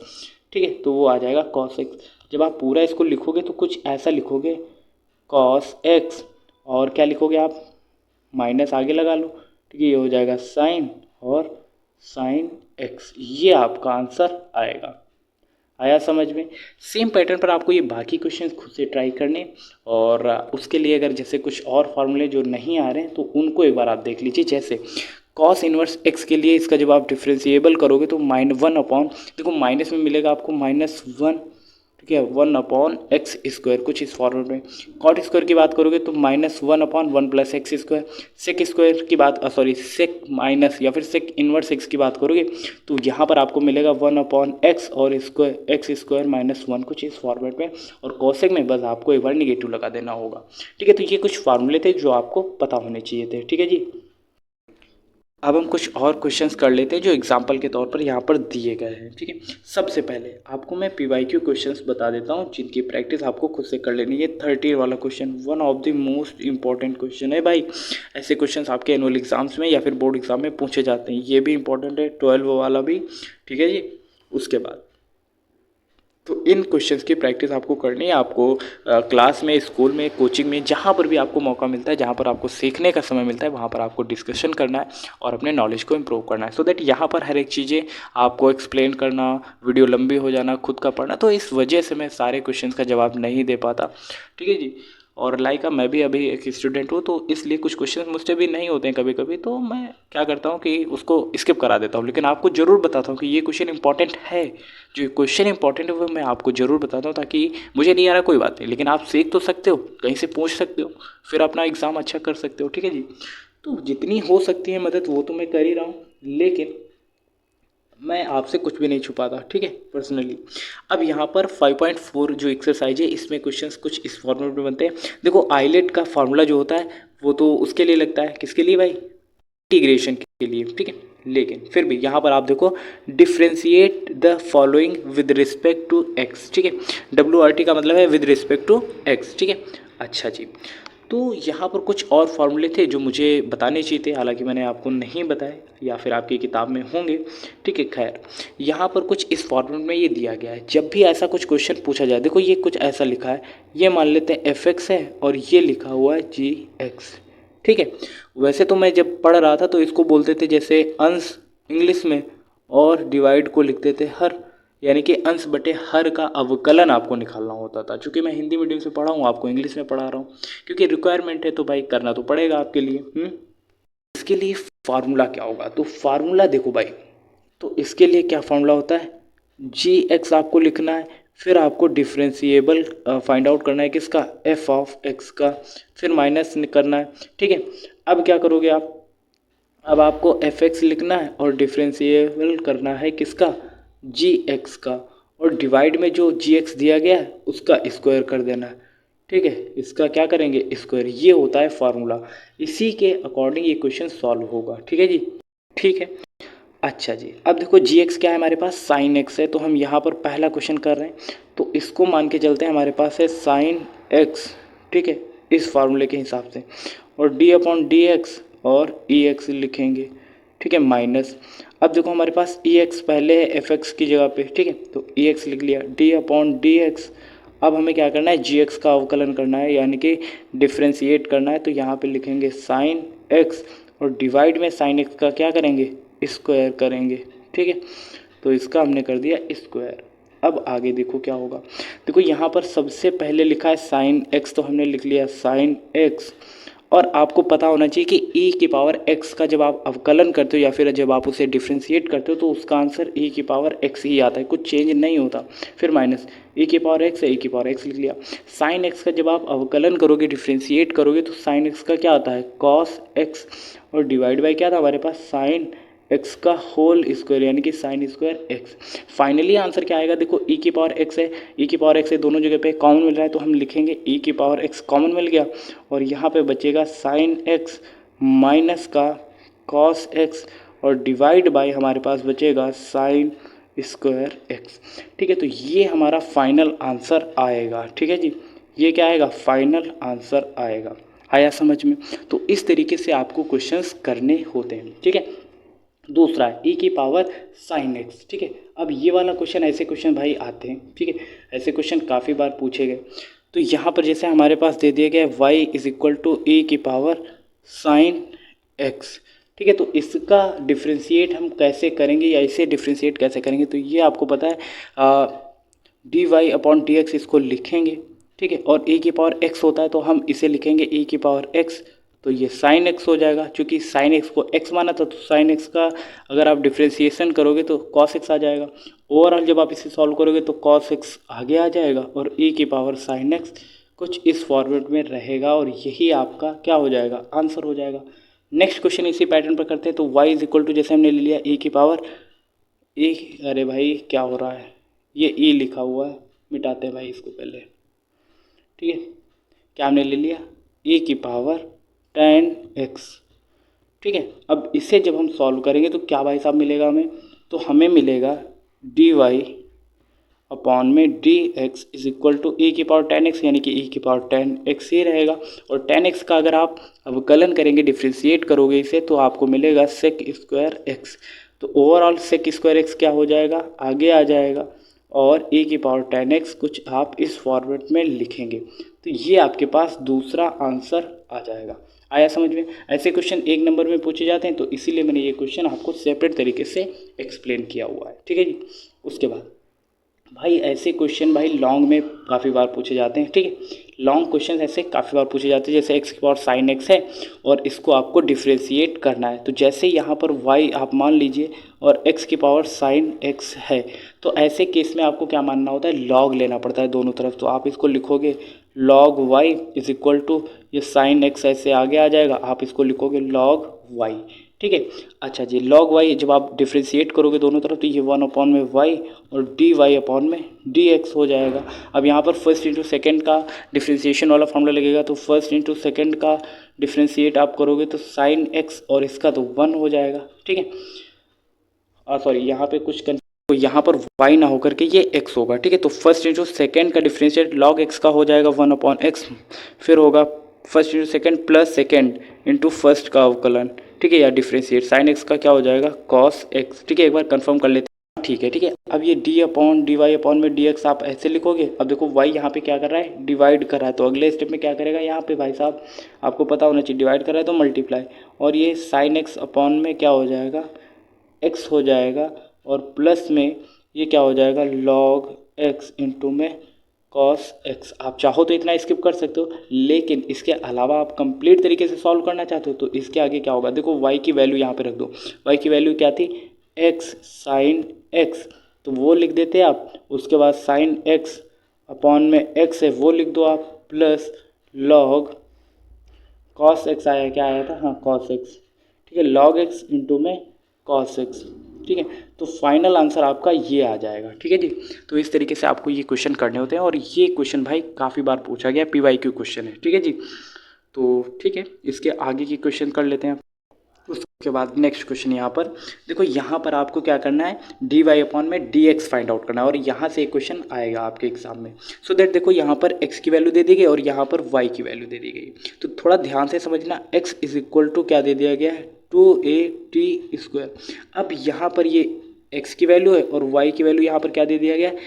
ठीक है। तो वो आ जाएगा कॉस एक्स। जब आप पूरा इसको लिखोगे तो कुछ ऐसा लिखोगे कॉस एक्स, और क्या लिखोगे आप, माइनस आगे लगा लो, ठीक है, ये हो जाएगा साइन और साइन एक्स, ये आपका आंसर आएगा। आया समझ में? सेम पैटर्न पर आपको ये बाकी क्वेश्चन खुद से ट्राई करने, और उसके लिए अगर जैसे कुछ और फार्मूले जो नहीं आ रहे हैं तो उनको एक बार आप देख लीजिए। जैसे कॉस इनवर्स एक्स के लिए इसका जब आप डिफरेंशिएबल करोगे तो -1 अपॉन, देखो माइनस में मिलेगा आपको -1, ठीक है, 1 अपॉन एक्स स्क्वायर, कुछ इस फॉर्मेट में। कॉट स्क्वायर की बात करोगे तो -1 upon 1 plus x square. Sec square की बात सेक माइनस या फिर सेक इनवर्स एक्स की बात करोगे तो यहाँ पर आपको मिलेगा 1 अपॉन एक्स और स्क्वायर एक्स स्क्वायर -1, कुछ इस फॉर्मेट में। और कॉसेक में बस आपको एक बार निगेटिव लगा देना होगा, ठीक है। तो ये कुछ फार्मूले थे जो आपको पता होने चाहिए थे, ठीक है जी। अब हम कुछ और क्वेश्चंस कर लेते हैं जो एग्जाम्पल के तौर पर यहाँ पर दिए गए हैं, ठीक है। सबसे पहले आपको मैं PYQ क्वेश्चंस बता देता हूँ जिनकी प्रैक्टिस आपको खुद से कर लेनी है। 30 वाला question one of the most important question है भाई। ऐसे क्वेश्चंस आपके एनुअल एग्जाम्स में या फिर बोर्ड एग्जाम में पूछे जाते हैं, ये भी इंपॉर्टेंट है। 12 वाला भी, ठीक है जी। उसके बाद तो इन क्वेश्चंस की प्रैक्टिस आपको करनी है। आपको क्लास में, स्कूल में, कोचिंग में, जहाँ पर भी आपको मौका मिलता है, जहाँ पर आपको सीखने का समय मिलता है, वहाँ पर आपको डिस्कशन करना है और अपने नॉलेज को इम्प्रूव करना है, सो दैट यहाँ पर हर एक चीज़ें आपको एक्सप्लेन करना, वीडियो लंबी हो जाना, खुद का पढ़ना, तो इस वजह से मैं सारे क्वेश्चन का जवाब नहीं दे पाता, ठीक है जी। और लाइक मैं भी अभी एक स्टूडेंट हूँ, तो इसलिए कुछ क्वेश्चन मुझसे भी नहीं होते हैं कभी कभी, तो मैं क्या करता हूँ कि उसको स्किप करा देता हूँ। लेकिन आपको ज़रूर बताता हूँ कि ये क्वेश्चन इंपॉर्टेंट है, जो क्वेश्चन इंपॉर्टेंट है वो मैं आपको ज़रूर बताता हूँ, ताकि मुझे नहीं आ रहा कोई बात नहीं, लेकिन आप सीख तो सकते हो, कहीं से पूछ सकते हो, फिर अपना एग्ज़ाम अच्छा कर सकते हो, ठीक है जी। तो जितनी हो सकती है मदद वो तो मैं कर ही रहा हूँ, लेकिन मैं आपसे कुछ भी नहीं छुपाता, ठीक है, पर्सनली। अब यहाँ पर 5.4 जो एक्सरसाइज है इसमें क्वेश्चंस कुछ इस फॉर्मूले में बनते हैं। देखो आइलेट का फार्मूला जो होता है वो तो उसके लिए लगता है, किसके लिए भाई, इंटीग्रेशन के लिए, ठीक है। लेकिन फिर भी यहाँ पर आप देखो differentiate the following with respect to x, ठीक है। WRT का मतलब है विद रिस्पेक्ट टू एक्स, ठीक है। अच्छा जी, तो यहाँ पर कुछ और फार्मूले थे जो मुझे बताने चाहिए थे, हालांकि मैंने आपको नहीं बताए या फिर आपकी किताब में होंगे, ठीक है। खैर यहाँ पर कुछ इस फॉर्मूले में ये दिया गया है, जब भी ऐसा कुछ क्वेश्चन पूछा जाए, देखो ये कुछ ऐसा लिखा है, ये मान लेते हैं fx है और ये लिखा हुआ है gx, ठीक है। वैसे तो मैं जब पढ़ रहा था तो इसको बोलते थे जैसे अंश इंग्लिश में, और डिवाइड को लिखते थे हर, यानी कि अंश बटे हर का अवकलन आपको निकालना होता था। चूँकि मैं हिंदी मीडियम से पढ़ा हूँ, आपको इंग्लिश में पढ़ा रहा हूँ, क्योंकि रिक्वायरमेंट है तो भाई करना तो पड़ेगा आपके लिए। इसके लिए फार्मूला क्या होगा, तो फार्मूला देखो भाई, तो इसके लिए क्या फार्मूला होता है, gx आपको लिखना है, फिर आपको डिफरेंशिएबल फाइंड आउट करना है किसका, f ऑफ x का, फिर माइनस करना है, ठीक है। अब क्या करोगे आप, अब आपको fx लिखना है और डिफरेंशिएबल करना है किसका, gx का, और डिवाइड में जो gx दिया गया है उसका स्क्वायर कर देना है, ठीक है। इसका क्या करेंगे, स्क्वायर। ये होता है फार्मूला, इसी के अकॉर्डिंग ये क्वेश्चन सॉल्व होगा, ठीक है जी, ठीक है। अच्छा जी, अब देखो gx क्या है हमारे पास, साइन x है, तो हम यहाँ पर पहला क्वेश्चन कर रहे हैं, तो इसको मान के चलते हैं, हमारे पास है साइन x, ठीक है, इस फार्मूले के हिसाब से, और d अपॉन डी एक्स और ex लिखेंगे, ठीक है, माइनस। अब देखो हमारे पास ex पहले है fx की जगह पे, ठीक है, तो ex लिख लिया, d अपॉन डी एक्स। अब हमें क्या करना है, gx का अवकलन करना है, यानी कि डिफ्रेंशिएट करना है, तो यहाँ पे लिखेंगे साइन एक्स और डिवाइड में साइन एक्स का क्या करेंगे, स्क्वायर करेंगे। ठीक है, तो इसका हमने कर दिया स्क्वायर। अब आगे देखो क्या होगा। देखो यहाँ पर सबसे पहले लिखा है साइन एक्स, तो हमने लिख लिया साइन एक्स। और आपको पता होना चाहिए कि ई की पावर एक्स का जब आप अवकलन करते हो या फिर जब आप उसे डिफ्रेंशिएट करते हो तो उसका आंसर ई की पावर एक्स ही आता है, कुछ चेंज नहीं होता। फिर माइनस ई की पावर एक्स है, ई की पावर एक्स लिख लिया। साइन एक्स का जब आप अवकलन करोगे, डिफ्रेंशिएट करोगे तो साइन एक्स का क्या आता है, कॉस एक्स, और डिवाइड बाई क्या था हमारे पास, साइन एक्स का होल स्क्वायर यानी कि sine square x. Finally answer क्या आएगा, देखो ई की पावर एक्स है, ई की पावर एक्स है, दोनों जगह पे कॉमन मिल रहा है तो हम लिखेंगे ई की पावर एक्स, कॉमन मिल गया। और यहाँ पे बचेगा साइन एक्स माइनस का कॉस एक्स और डिवाइड बाय हमारे पास बचेगा साइन स्क्वायर एक्स। ठीक है, तो ये हमारा फाइनल आंसर आएगा। ठीक है जी, ये क्या आएगा, फाइनल आंसर आएगा। आया समझ में? तो इस तरीके से आपको क्वेश्चंस करने होते हैं। ठीक है, दूसरा है ई की पावर साइन एक्स। ठीक है, अब ये वाला क्वेश्चन, ऐसे क्वेश्चन भाई आते हैं। ठीक है, ऐसे क्वेश्चन काफ़ी बार पूछे गए। तो यहाँ पर जैसे हमारे पास दे दिया गया y इज इक्वल टू ई की पावर साइन एक्स। ठीक है, तो इसका डिफ्रेंशिएट हम कैसे करेंगे या इसे डिफ्रेंशिएट कैसे करेंगे, तो ये आपको पता है d Y upon d x इसको लिखेंगे। ठीक है, और ए की पावर एक्स होता है तो हम इसे लिखेंगे ए की पावर एक्स, तो ये साइन एक्स हो जाएगा। क्योंकि साइन एक्स को एक्स माना था तो साइन एक्स का अगर आप डिफ्रेंशिएशन करोगे तो कॉस एक्स आ जाएगा। ओवरऑल जब आप इसे सॉल्व करोगे तो कॉस एक्स आगे आ जाएगा और ए की पावर साइन एक्स कुछ इस फॉर्मेट में रहेगा और यही आपका क्या हो जाएगा, आंसर हो जाएगा। नेक्स्ट क्वेश्चन इसी पैटर्न पर करते हैं। तो y इज इक्वल टू जैसे हमने ले लिया ए की पावर ए, अरे भाई क्या हो रहा है, ये ई लिखा हुआ है, मिटाते हैं भाई इसको पहले। ठीक है, क्या हमने ले लिया ए की पावर tan x। ठीक है, अब इसे जब हम सॉल्व करेंगे तो क्या भाई साहब मिलेगा हमें, तो हमें मिलेगा dy अपॉन में D X is equal to A की पावर tan x यानी कि e की पावर tan x ही रहेगा। और tan x का अगर आप अवकलन करेंगे, डिफ्रेंशिएट करोगे इसे, तो आपको मिलेगा सेक स्क्वायर x। तो ओवरऑल सेक स्क्वायर x क्या हो जाएगा, आगे आ जाएगा और e की पावर tan x कुछ आप इस फॉर्मेट में लिखेंगे। तो ये आपके पास दूसरा आंसर आ जाएगा। आया समझ में? ऐसे क्वेश्चन एक नंबर में पूछे जाते हैं तो इसीलिए मैंने ये क्वेश्चन आपको सेपरेट तरीके से एक्सप्लेन किया हुआ है। ठीक है जी, उसके बाद भाई ऐसे क्वेश्चन भाई लॉन्ग में काफ़ी बार पूछे जाते हैं। ठीक है, लॉन्ग क्वेश्चन ऐसे काफ़ी बार पूछे जाते हैं। जैसे एक्स की पावर साइन एक्स है और इसको आपको डिफ्रेंशिएट करना है, तो जैसे यहाँ पर वाई आप मान लीजिए और एक्स की पावर साइन एक्स है, तो ऐसे केस में आपको क्या मानना होता है, लॉग लेना पड़ता है दोनों तरफ। तो आप इसको लिखोगे log y is equal to ये साइन एक्स ऐसे आगे आ जाएगा, आप इसको लिखोगे लॉग वाई। ठीक है, अच्छा जी, लॉग वाई जब आप डिफ्रेंशिएट करोगे दोनों तरफ तो ये 1 में वाई और डी वाई अपॉन में डी एक्स हो जाएगा। अब यहाँ पर फर्स्ट इंटू सेकेंड का डिफ्रेंशिएशन वाला फॉर्मूला लगेगा, तो फर्स्ट इंटू सेकेंड का डिफ्रेंशिएट आप करोगे तो साइन एक्स और इसका तो 1 हो जाएगा। ठीक है, सॉरी यहाँ पे कुछ तो यहाँ पर y ना होकर के ये x होगा। ठीक है, तो फर्स्ट इंटू सेकेंड का डिफ्रेंशिएट लॉग x का हो जाएगा 1/x, फिर होगा first into second plus second into first का अवकलन। ठीक है, या डिफ्रेंशिएट साइन x का क्या हो जाएगा, कॉस x। ठीक है, एक बार कंफर्म कर लेते हैं। ठीक है, ठीक है, अब ये d upon d Y upon में डी एक्स आप ऐसे लिखोगे। अब देखो y यहाँ पे क्या कर रहा है, डिवाइड कर रहा है, तो अगले स्टेप में क्या करेगा, यहाँ पे भाई साहब आपको पता होना चाहिए डिवाइड कर रहा है तो मल्टीप्लाई, और ये साइन x अपॉन में क्या हो जाएगा, x हो जाएगा, और प्लस में ये क्या हो जाएगा, log x इंटू में cos x। आप चाहो तो इतना स्किप कर सकते हो, लेकिन इसके अलावा आप कंप्लीट तरीके से सॉल्व करना चाहते हो तो इसके आगे क्या होगा, देखो y की वैल्यू यहाँ पे रख दो। y की वैल्यू क्या थी, x साइन x, तो वो लिख देते आप। उसके बाद साइन x अपॉन में x है वो लिख दो आप, प्लस log cos x आया, क्या आया था, हाँ cos x। ठीक है, log x इंटू में cos x। ठीक है, तो फाइनल आंसर आपका ये आ जाएगा। ठीक है जी, तो इस तरीके से आपको ये क्वेश्चन करने होते हैं और ये क्वेश्चन भाई काफ़ी बार पूछा गया, PYQ क्वेश्चन है। ठीक है जी, तो ठीक है, इसके आगे की क्वेश्चन कर लेते हैं। उसके बाद नेक्स्ट क्वेश्चन यहाँ पर देखो, यहाँ पर आपको क्या करना है, डी वाई अपॉन में डी एक्स फाइंड आउट करना है और यहाँ से एक क्वेश्चन आएगा आपके एग्जाम में। सो दैट देखो यहाँ पर एक्स की वैल्यू दे दी गई और यहाँ पर वाई की वैल्यू दे दी गई, तो थोड़ा ध्यान से समझना। एक्स इज इक्वल टू क्या दे दिया गया है, 2at²। अब यहाँ पर ये x की वैल्यू है और y की वैल्यू यहाँ पर क्या दे दिया गया है,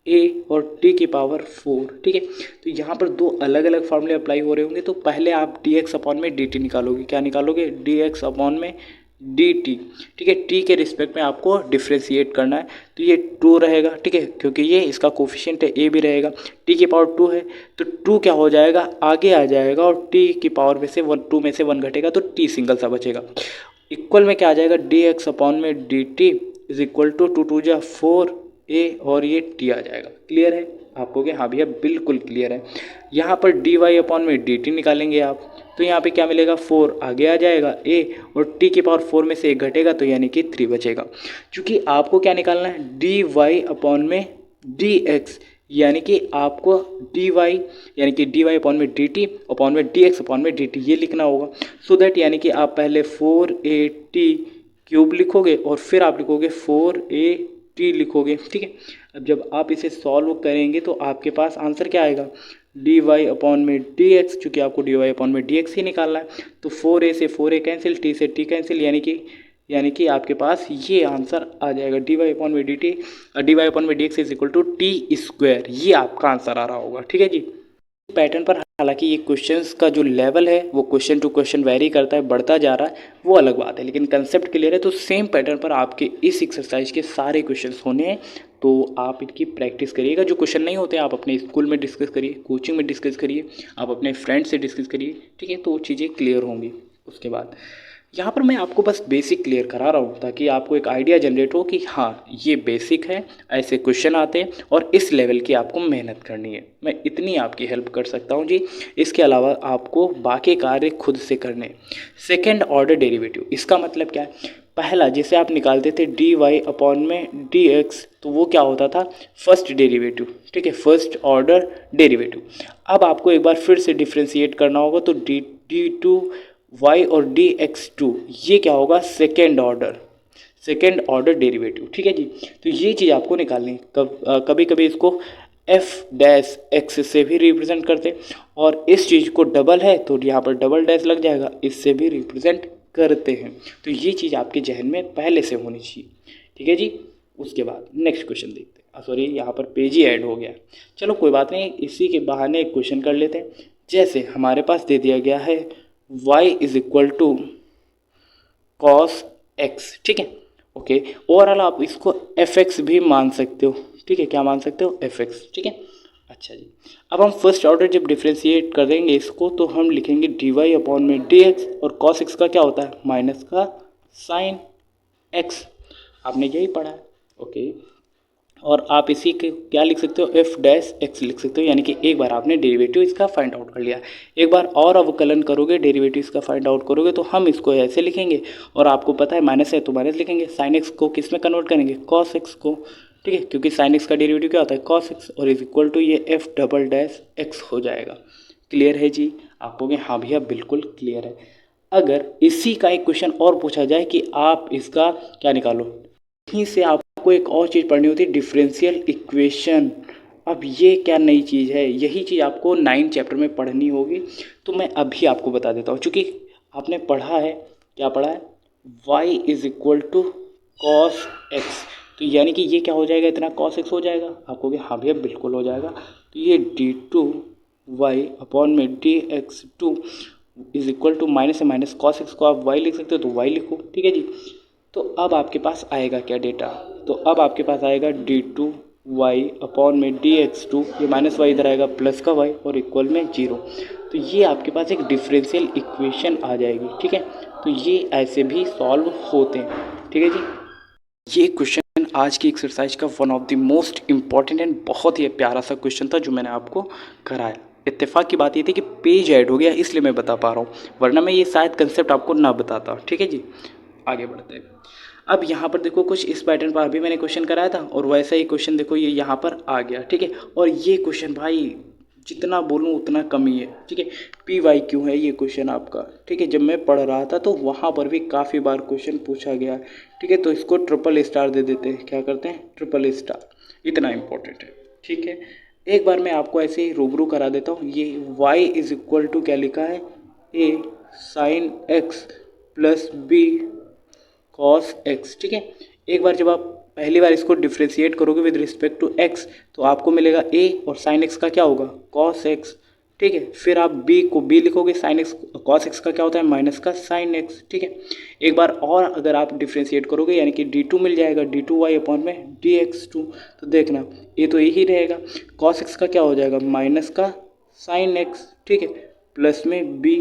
ए और टी की पावर 4, ठीक है। तो यहाँ पर दो अलग अलग फार्मूले अप्लाई हो रहे होंगे। तो पहले आप डी एक्स अपॉन में डी टी निकालोगे। क्या निकालोगे? डी एक्स अपॉन में डी टी, ठीक है। टी के रिस्पेक्ट में आपको डिफ्रेंशिएट करना है। तो ये 2 रहेगा, ठीक है, क्योंकि ये इसका कोफिशिएंट है, ए भी रहेगा। टी की पावर 2 है तो 2 क्या हो जाएगा, आगे आ जाएगा, और टी की पावर में से 2 में से 1 घटेगा तो टी सिंगल सा बचेगा। इक्वल में क्या आ जाएगा, डी एक्स अपॉन में D t is equal to 2 2 जा 4 ए और ये टी आ जाएगा। क्लियर है आपको? क्या? हाँ भैया बिल्कुल क्लियर है। यहाँ पर डी वाई अपॉन में डी टी निकालेंगे आप, तो यहाँ पे क्या मिलेगा, 4 आगे आ जाएगा ए, और टी की पावर 4 में से 1 घटेगा तो यानी कि 3 बचेगा। क्योंकि आपको क्या निकालना है, डी वाई अपॉन में डी एक्स, यानी कि आपको डी वाई यानी कि डी वाई अपॉन में डी टी अपॉन में डी एक्स अपॉन में डी टी ये लिखना होगा। सो दैट यानी कि आप पहले 4a क्यूब लिखोगे और फिर आप लिखोगे 4a लिखोगे, ठीक है। अब जब आप इसे सॉल्व करेंगे तो आपके पास आंसर क्या आएगा, डी वाई अपॉन में डी एक्स, चूँकि आपको डी वाई अपॉन में डी एक्स ही निकालना है। तो 4a से 4a कैंसिल, टी से टी कैंसिल, यानी कि आपके पास ये आंसर आ जाएगा, डी वाई अपॉन में D T, D Y upon में D X is equal to T square. ये आपका आंसर आ रहा होगा, ठीक है जी। पैटर्न पर हालांकि ये क्वेश्चंस का जो लेवल है वो क्वेश्चन टू क्वेश्चन वेरी करता है, बढ़ता जा रहा है, वो अलग बात है, लेकिन कंसेप्ट क्लियर है। तो सेम पैटर्न पर आपके इस एक्सरसाइज के सारे क्वेश्चंस होने हैं, तो आप इनकी प्रैक्टिस करिएगा। जो क्वेश्चन नहीं होते आप अपने स्कूल में डिस्कस करिए, कोचिंग में डिस्कस करिए, आप अपने फ्रेंड से डिस्कस करिए, ठीक है, तो चीज़ें क्लियर होंगी। उसके बाद यहाँ पर मैं आपको बस बेसिक क्लियर करा रहा हूँ ताकि आपको एक आइडिया जनरेट हो कि हाँ ये बेसिक है, ऐसे क्वेश्चन आते हैं और इस लेवल की आपको मेहनत करनी है। मैं इतनी आपकी हेल्प कर सकता हूँ जी। इसके अलावा आपको बाकी कार्य खुद से करने। सेकेंड ऑर्डर डेरिवेटिव, इसका मतलब क्या है, पहला जैसे आप निकालते थे डी वाई अपॉन में डी एक्स, तो वो क्या होता था, फर्स्ट डेरिवेटिव, ठीक है, फर्स्ट ऑर्डर डेरिवेटिव। अब आपको एक बार फिर से डिफ्रेंशिएट करना होगा, तो डी टू वाई और डी एक्स टू, ये क्या होगा, सेकेंड ऑर्डर डेरिवेटिव, ठीक है जी। तो ये चीज़ आपको निकालनी है। कभी कभी इसको एफ डैश एक्स से भी रिप्रेजेंट करते, और इस चीज़ को डबल है तो यहाँ पर डबल डैश लग जाएगा, इससे भी रिप्रेजेंट करते हैं। तो ये चीज़ आपके जहन में पहले से होनी चाहिए, ठीक है जी। उसके बाद नेक्स्ट क्वेश्चन देखते हैं। सॉरी, यहाँ पर पेज ही ऐड हो गया, चलो कोई बात नहीं, इसी के बहाने एक क्वेश्चन कर लेते हैं। जैसे हमारे पास दे दिया गया है y is equal to cos x, ठीक है, ओके। ओवरऑल आप इसको एफ एक्स भी मान सकते हो, ठीक है, क्या मान सकते हो, एफ एक्स, ठीक है। अच्छा जी, अब हम फर्स्ट ऑर्डर जब डिफ्रेंशिएट कर देंगे इसको, तो हम लिखेंगे डी वाई अपॉन में डी एक्स, और कॉस एक्स का क्या होता है, माइनस का साइन एक्स, आपने यही पढ़ा है, ओके। और आप इसी के क्या लिख सकते हो, एफ डैश एक्स लिख सकते हो, यानी कि एक बार आपने डेरिवेटिव इसका फाइंड आउट कर लिया। एक बार और अवकलन करोगे, डेरिवेटिव इसका फाइंड आउट करोगे, तो हम इसको ऐसे लिखेंगे, और आपको पता है माइनस है तो माइनस लिखेंगे। साइन एक्स को किस में कन्वर्ट करेंगे, कॉस एक्स को, ठीक है, क्योंकि साइन एक्स का डेरिवेटिव क्या होता है, कॉस एक्स, और इज इक्वल टू ये एफ डबल डैश एक्स हो जाएगा। क्लियर है जी? आप कहोगे हाँ भैया बिल्कुल क्लियर है। अगर इसी का एक क्वेश्चन और पूछा जाए कि आप इसका क्या निकालो, यहीं से आपको एक और चीज़ पढ़नी होती है, डिफरेंशियल इक्वेशन। अब ये क्या नई चीज़ है, यही चीज़ आपको 9 चैप्टर में पढ़नी होगी, तो मैं अभी आपको बता देता हूँ। चूँकि आपने पढ़ा है, क्या पढ़ा है, y is equal to cos x, तो यानी कि ये क्या हो जाएगा, इतना कॉस एक्स हो जाएगा। आप कहोगे हाँ भैया बिल्कुल हो जाएगा। तो ये डी टू वाई अपॉन में D x two is equal to minus से माइनस कॉस एक्स को आप y लिख सकते हो, तो y लिखो, ठीक है जी। तो अब आपके पास आएगा क्या डेटा, तो अब आपके पास आएगा डी टू वाई अपॉन में डी एक्स टू, ये माइनस वाई इधर आएगा प्लस का वाई, और इक्वल में 0। तो ये आपके पास एक डिफरेंशियल इक्वेशन आ जाएगी, ठीक है। तो ये ऐसे भी सॉल्व होते हैं, ठीक है जी। ये क्वेश्चन आज की एक्सरसाइज का one of the most important and बहुत ही प्यारा सा क्वेश्चन था जो मैंने आपको कराया। इत्तेफाक की बात ये थी कि पेज ऐड हो गया, इसलिए मैं बता पा रहा हूँ, वरना मैं ये शायद कंसेप्ट आपको ना बताता, ठीक है जी। आगे बढ़ते हैं। अब यहाँ पर देखो, कुछ इस पैटर्न पर अभी मैंने क्वेश्चन कराया था, और वैसा ही क्वेश्चन देखो ये यहाँ पर आ गया, ठीक है। और ये क्वेश्चन भाई जितना बोलूँ उतना कम ही है, ठीक है। पी वाई क्यू है ये क्वेश्चन आपका, ठीक है। जब मैं पढ़ रहा था तो वहाँ पर भी काफ़ी बार क्वेश्चन पूछा गया, ठीक है। तो इसको ट्रिपल स्टार दे देते हैं, क्या करते हैं, ट्रिपल स्टार, इतना इम्पोर्टेंट है, ठीक है। एक बार मैं आपको ऐसे ही रूबरू करा देता हूँ। ये y इज इक्वल टू क्या लिखा है, a sine x plus b cos x, ठीक है। एक बार जब आप पहली बार इसको डिफ्रेंशिएट करोगे विद रिस्पेक्ट टू एक्स तो आपको मिलेगा ए और साइन एक्स का क्या होगा कॉस एक्स, ठीक है। फिर आप बी को बी लिखोगे, साइन एक्स कॉस एक्स का क्या होता है माइनस का साइन एक्स, ठीक है। एक बार और अगर आप डिफ्रेंशिएट करोगे यानी कि d2 मिल जाएगा d2y अपॉन में dx2, तो देखना ये तो यही रहेगा, कॉस एक्स का क्या हो जाएगा माइनस का साइन एक्स, ठीक है, प्लस में b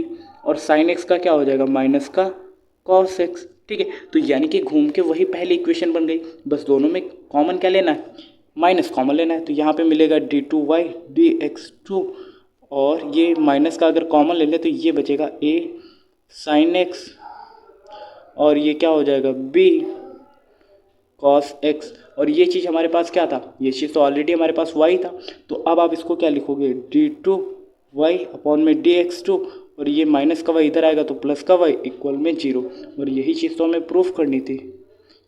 और साइन एक्स का क्या हो जाएगा माइनस का कॉस एक्स, ठीक है। तो यानी कि घूम के वही पहली इक्वेशन बन गई, बस दोनों में कॉमन क्या लेना है माइनस कॉमन लेना है। तो यहाँ पे मिलेगा d2y dx2 और ये माइनस का अगर कॉमन ले लें तो ये बचेगा a साइन एक्स और ये क्या हो जाएगा b कॉस एक्स, और ये चीज़ हमारे पास क्या था, ये चीज़ तो ऑलरेडी हमारे पास y था, तो अब आप इसको क्या लिखोगे d2y अपॉन में dx2 और ये माइनस का y इधर आएगा तो प्लस का y इक्वल में 0, और यही चीज़ तो हमें प्रूफ करनी थी,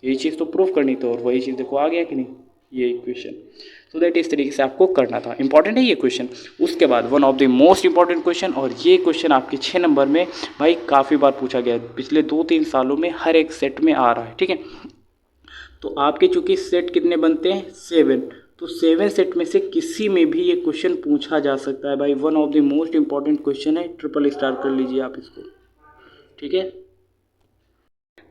यही चीज़ तो प्रूफ करनी थी, और वही चीज़ देखो आ गया कि नहीं ये इक्वेशन। तो दैट इस तरीके से आपको करना था, इंपॉर्टेंट है ये क्वेश्चन। उसके बाद one of the most important question, और ये क्वेश्चन आपके 6 नंबर में भाई काफ़ी बार पूछा गया है, पिछले 2-3 सालों में हर एक सेट में आ रहा है, ठीक है। तो आपके चूंकि सेट कितने बनते हैं 7, तो 7 सेट में से किसी में भी ये क्वेश्चन पूछा जा सकता है भाई, one of the most important question है, ट्रिपल स्टार कर लीजिए आप इसको, ठीक है।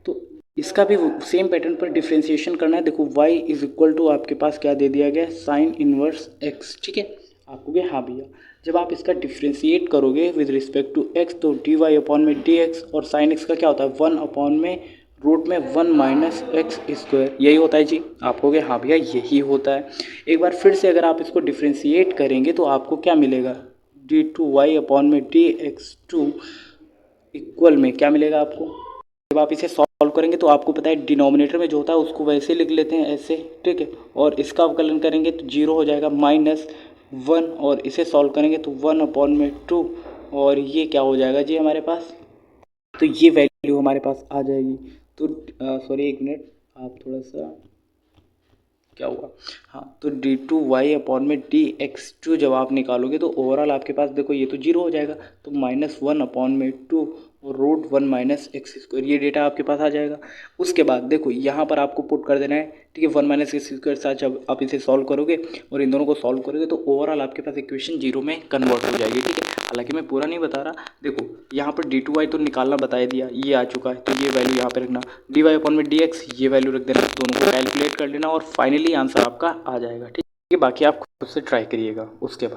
तो इसका भी सेम पैटर्न पर डिफ्रेंशिएशन करना है। देखो y इज इक्वल टू आपके पास क्या दे दिया गया साइन इनवर्स x, ठीक है। आपको क्या हाँ भैया जब आप इसका डिफ्रेंशिएट करोगे विद रिस्पेक्ट टू x तो dy अपॉन में dx और साइन x का क्या होता है 1 अपॉन में रूट में 1 माइनस एक्स स्क्वायर, यही होता है जी। आप कहोगे हाँ भैया यही होता है। एक बार फिर से अगर आप इसको डिफ्रेंशिएट करेंगे तो आपको क्या मिलेगा d2y अपॉन में dx2 इक्वल में क्या मिलेगा आपको, जब आप इसे सॉल्व करेंगे तो आपको पता है डिनोमिनेटर में जो होता है उसको वैसे लिख लेते हैं ऐसे, ठीक है, और इसका अवकलन करेंगे तो 0 हो जाएगा -1 और इसे सॉल्व करेंगे तो 1 अपॉन में 2 और ये क्या हो जाएगा जी हमारे पास, तो ये वैल्यू हमारे पास आ जाएगी। तो सॉरी एक मिनट आप थोड़ा सा क्या हुआ, हाँ, तो d2y अपॉन में dx2 जब आप निकालोगे तो ओवरऑल आपके पास देखो ये तो 0 हो जाएगा, तो -1 अपॉन में 2 और रूट 1 माइनस एक्स स्क्वायर, ये डेटा आपके पास आ जाएगा। उसके बाद देखो यहाँ पर आपको पुट कर देना है, ठीक है, 1 माइनस एक्स स्क्वायर साथ जब आप इसे सॉल्व करोगे और इन दोनों को सॉल्व करोगे तो ओवरऑल आपके पास इक्वेशन 0 में कन्वर्ट हो जाएगी, ठीक है। हालांकि मैं पूरा नहीं बता रहा, देखो यहाँ पर d2y तो निकालना बता दिया, ये आ चुका है, तो ये वैल्यू यहाँ पे रखना, dy अपॉन में dx ये वैल्यू रख देना, दोनों को कैलकुलेट कर लेना और फाइनली आंसर आपका आ जाएगा, ठीक है। बाकी आप खुद से ट्राई करिएगा। उसके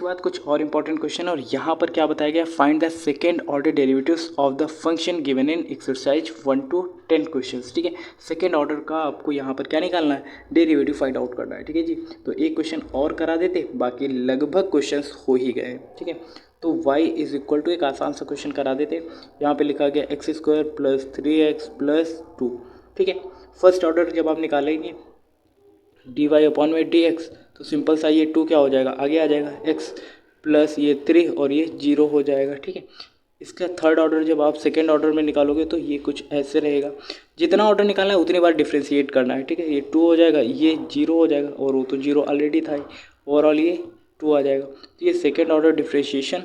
बाद कुछ और इंपॉर्टेंट क्वेश्चन, और यहाँ पर क्या बताया गया, find the second order derivatives of the function given in exercise 1 to 10 questions, ठीक है। सेकेंड ऑर्डर का आपको यहाँ पर क्या निकालना है, डेरिवेटिव फाइंड आउट करना है, ठीक है जी। तो एक क्वेश्चन और करा देते, बाकी लगभग क्वेश्चंस हो ही गए, ठीक है। तो y इज इक्वल टू एक आसान सा क्वेश्चन करा देते, यहाँ पे लिखा गया x square plus 3x plus 2, ठीक है। फर्स्ट ऑर्डर जब आप निकालेंगे dy अपॉन में dx तो सिंपल सा ये 2 क्या हो जाएगा आगे आ जाएगा x प्लस ये 3 और ये 0 हो जाएगा, ठीक है। इसका थर्ड ऑर्डर जब आप सेकेंड ऑर्डर में निकालोगे तो ये कुछ ऐसे रहेगा, जितना ऑर्डर निकालना है उतनी बार डिफ्रेंशिएट करना है, ठीक है। ये 2 हो जाएगा, ये 0 हो जाएगा और वो तो 0 ऑलरेडी था ही, ओवरऑल ये 2 आ जाएगा, तो ये सेकेंड ऑर्डर डिफ्रेंशिएशन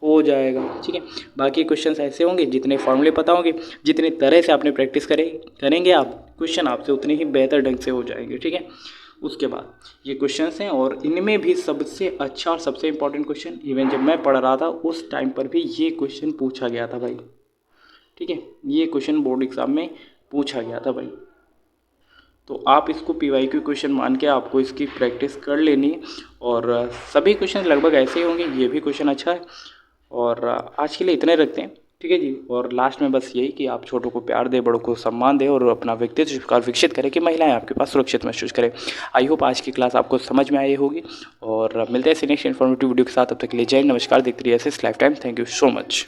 हो जाएगा, ठीक है। बाकी क्वेश्चंस ऐसे होंगे, जितने फॉर्मूले पता होंगे, जितने तरह से आपने प्रैक्टिस करेंगे आप, क्वेश्चन आपसे उतने ही बेहतर ढंग से हो जाएंगे, ठीक है। उसके बाद ये क्वेश्चंस हैं और इनमें भी सबसे अच्छा और सबसे इम्पोर्टेंट क्वेश्चन, इवन जब मैं पढ़ रहा था उस टाइम पर भी ये क्वेश्चन पूछा गया था भाई, ठीक है। ये क्वेश्चन बोर्ड एग्जाम में पूछा गया था भाई, तो आप इसको PYQ क्वेश्चन मान के आपको इसकी प्रैक्टिस कर लेनी है, और सभी क्वेश्चन लगभग ऐसे ही होंगे, ये भी क्वेश्चन अच्छा है। और आज के लिए इतने रखते हैं, ठीक है जी। और लास्ट में बस यही कि आप छोटों को प्यार दें, बड़ों को सम्मान दें और अपना व्यक्तित्व विकसित करें कि महिलाएं आपके पास सुरक्षित महसूस करें। आई होप आज की क्लास आपको समझ में आई होगी, और मिलते हैं नेक्स्ट इन्फॉर्मेटिव वीडियो के साथ। तब तक के लिए जय, नमस्कार, देखते रहिए SS life time. Thank you so much.